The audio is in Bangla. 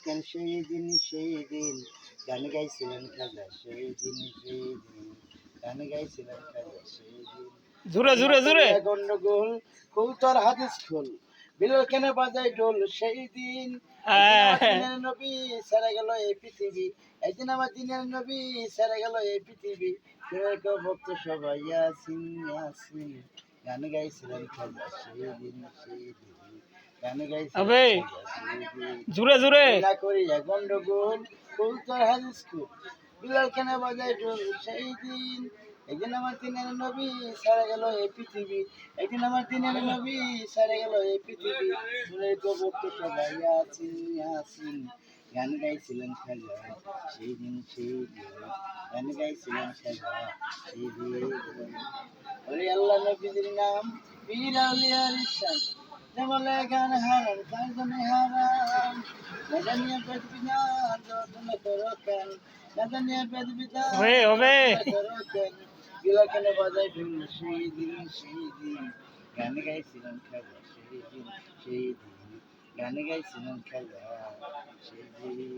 কেন সেই দিন গান গাইছিলেন খাজা সেই দিন গান গাইছিলেন খাজা সেই দিন। জোরে জোরে জোরে গন্ডগোল খুল তোর হাদিস খুল বিলাল কেন বাজাই ঢোল সেই দিন নবী সারা গেল এই পৃথিবী একদিন আমার দিনের নবী সারা গেল এই পৃথিবী ভক্ত সবাই ইয়াসিন ইয়াসিন গান গাইছিলেন খাজা সেই দিন গান আবে গাইছিলেন জোরে জোরে না করিয়া গন্ডগোল খুল তোর হাদিস খুল বিলাল কেন বাজাই ঢোল সেই দিন একদিন আমার দিনের নবী সারা গেল এই পৃথিবী একদিন আমার দিনের নবী সারা গেল এই পৃথিবী ভক্ত সবাই ইয়াসিন ইয়াসিন গান গাইছিলেন খাজা সেই দিন গান গাইছিলেন খাজা সেই দিন। ওরে আল্লাহ নবীর নাম পীর আউলিয়ার শান যেমলে গান হারাম তার জন্য হারাম জানিয়ে পেট বিধান যতন করো কেন জানিয়ে পেট বিধান হবে করো কেন বিলাল কেন বাজাই ঢোল সেই দিন গান গাইছিলেন খাজা সেই দিন গান গাইছিলেন খাজা সেই দিন।